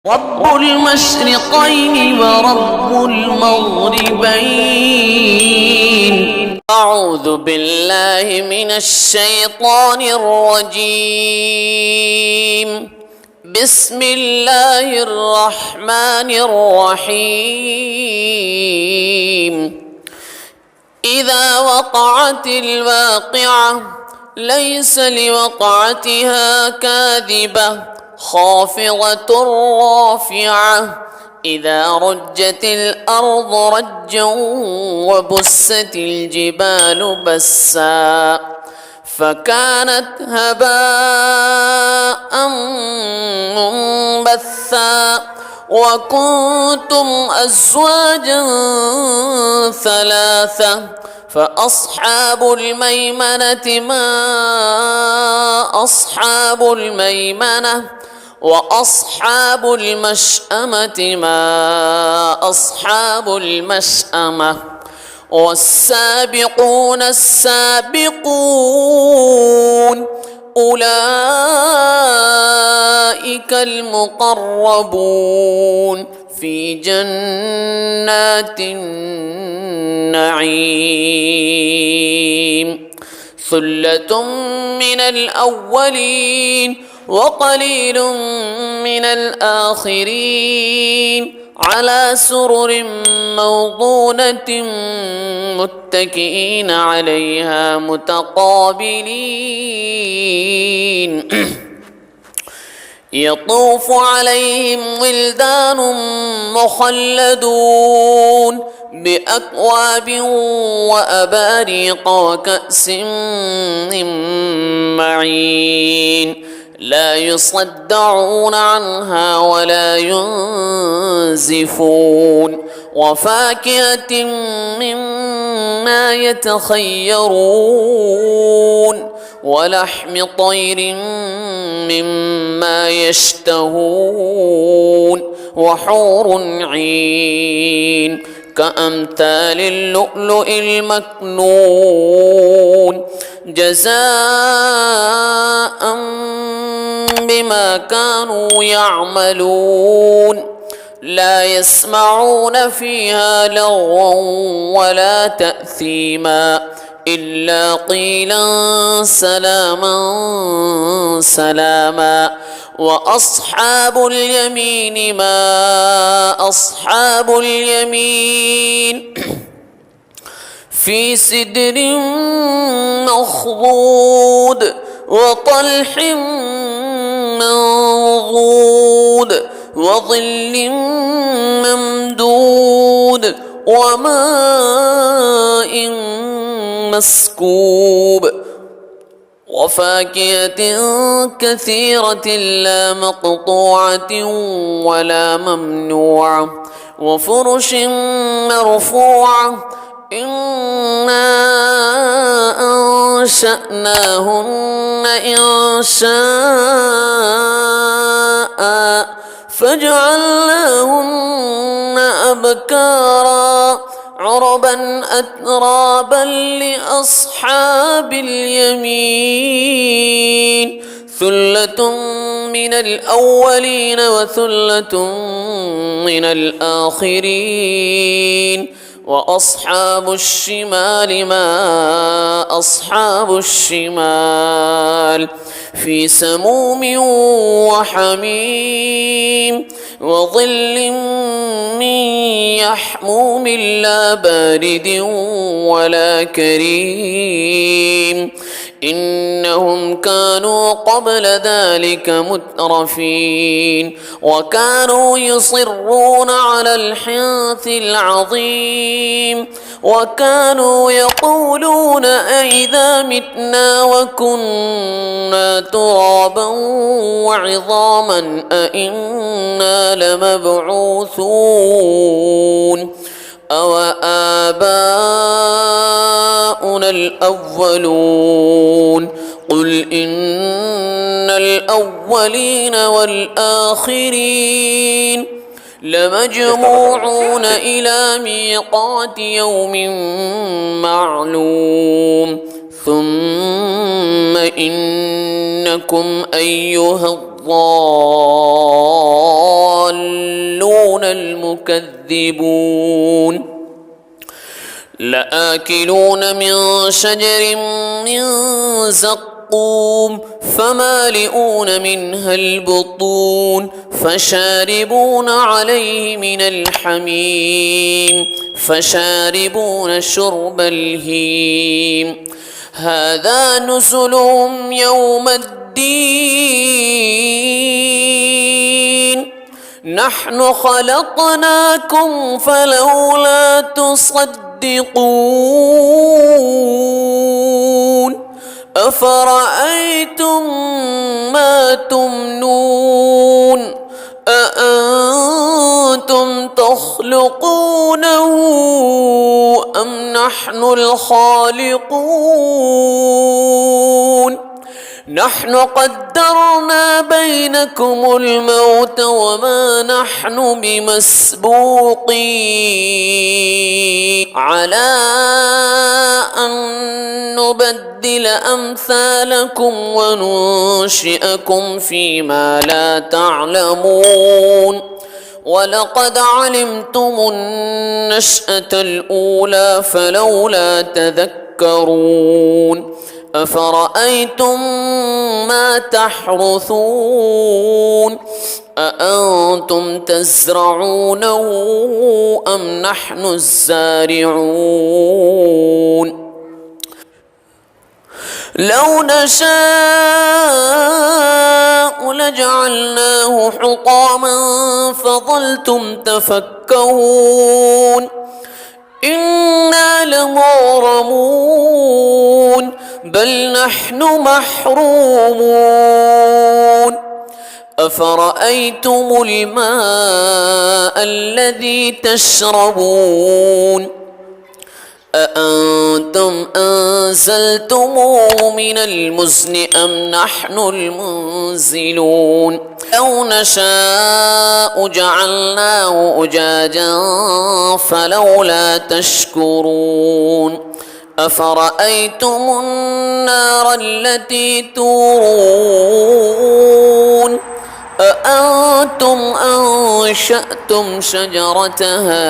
رب المشرقين ورب المغربين. أعوذ بالله من الشيطان الرجيم. بسم الله الرحمن الرحيم. إذا وقعت الواقعة ليس لوقعتها كاذبة خافضة رافعة. إذا رجت الأرض رجا وبست الجبال بسا فكانت هباء منبثا وكنتم أزواجا ثلاثة فأصحاب الميمنة ما أصحاب الميمنة وأصحاب المشأمة ما أصحاب المشأمة. والسابقون السابقون أولئك المقربون في جنات النعيم. ثلة من الأولين وقليل من الآخرين على سرر موضونة متكئين عليها متقابلين. يطوف عليهم ولدان مخلدون بأكواب وأباريق وكأس من معين لا يصدعون عنها ولا ينزفون. وفاكهة مما يتخيرون ولحم طير مما يشتهون وحور عين كأمثال اللؤلؤ المكنون جزاء بما كانوا يعملون. لا يسمعون فيها لغوا ولا تأثيما إلا قيلا سلاما سلاما. وأصحاب اليمين ما أصحاب اليمين في سدر مخضود وطلح منضود وظل ممدود وماء مسكوب وفاكهة كثيرة لا مقطوعة ولا ممنوعة وفرش مرفوعة. إنا أنشأناهن إنشاء فجعلناهن أبكارا عربا أترابا لأصحاب اليمين. ثلة من الأولين وثلة من الآخرين. وأصحاب الشمال ما أصحاب الشمال في سموم وحميم وظل من يحموم لا بارد ولا كريم. إنهم كانوا قبل ذلك مترفين وكانوا يصرون على الحنث العظيم وكانوا يقولون أئذا متنا وكنا ترابا وعظاما أئنا لمبعوثون أو آباؤنا الأولون. قل إن الأولين والآخرين لمجموعون إلى ميقات يوم معلوم. ثم إنكم أيها الضالون المكذبون لآكلون من شجر من زقوم فمالئون منها البطون فشاربون عليه من الحميم فشاربون شرب الهيم هذا نزلهم يوم الدين نحن خلقناكم فلولا تصدقون أفرأيتم ما تمنون أأنتم تخلقونه أم نحن الخالقون نحن قدرنا بينكم الموت وما نحن بمسبوقين على أن نبدل أمثالكم وننشئكم فيما لا تعلمون ولقد علمتم النشأة الأولى فلولا تذكرون أفرأيتم ما تحرثون أأنتم تزرعونه أم نحن الزارعون لو نشاء لجعلناه حطاما فظلتم تفكهون إنا لمغرمون بل نحن محرومون أفرأيتم الماء الذي تشربون أأنتم أنزلتموه من المزن أم نحن المنزلون لو نشاء جعلناه أجاجا فلولا تشكرون أفرأيتم النار التي تورون أأنتم أنشأتم شجرتها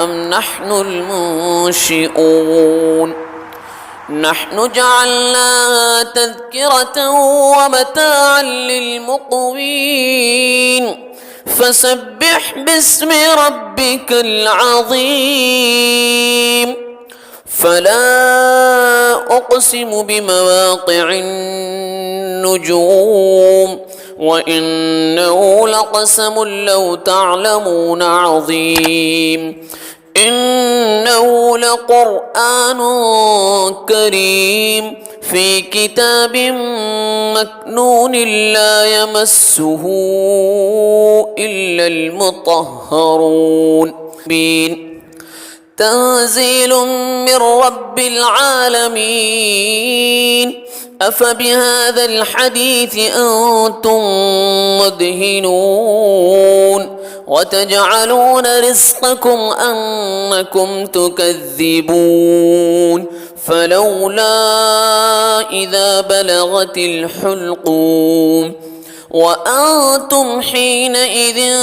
أم نحن المنشئون نحن جعلناها تذكرة ومتاعا للمقوين فسبح باسم ربك العظيم فلا أقسم بمواقع النجوم وإنه لقسم لو تعلمون عظيم إنه لقرآن كريم في كتاب مكنون لا يمسه إلا المطهرون تنزيل من رب العالمين أفبهذا الحديث أنتم مدهنون وتجعلون رزقكم أنكم تكذبون فلولا إذا بلغت الحلقوم وأنتم حينئذ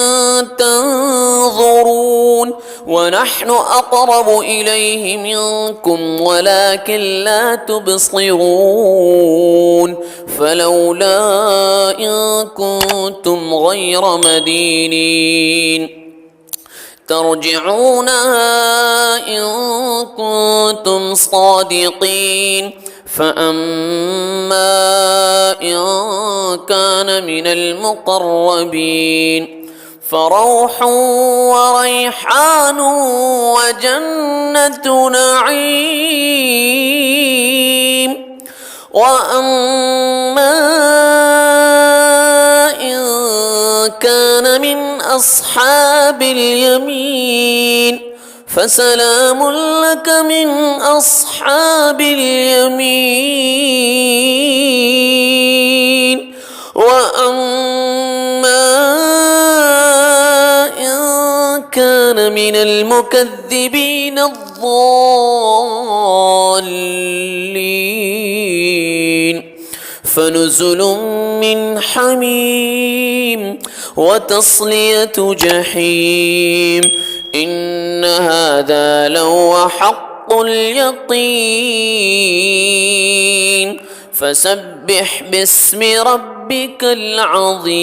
تنظرون ونحن أقرب إليه منكم ولكن لا تبصرون فلولا إن كنتم غير مدينين ترجعونها إن كنتم صادقين فأما إن كان من المقربين فروح وريحان وجنة نعيم وأما إن كان من أصحاب اليمين فسلام لك من أصحاب اليمين وأما إن كان من المكذبين الضالين فنزل من حميم وتصلية جحيم. إن هذا لهو حق اليقين. فسبح باسم ربك العظيم.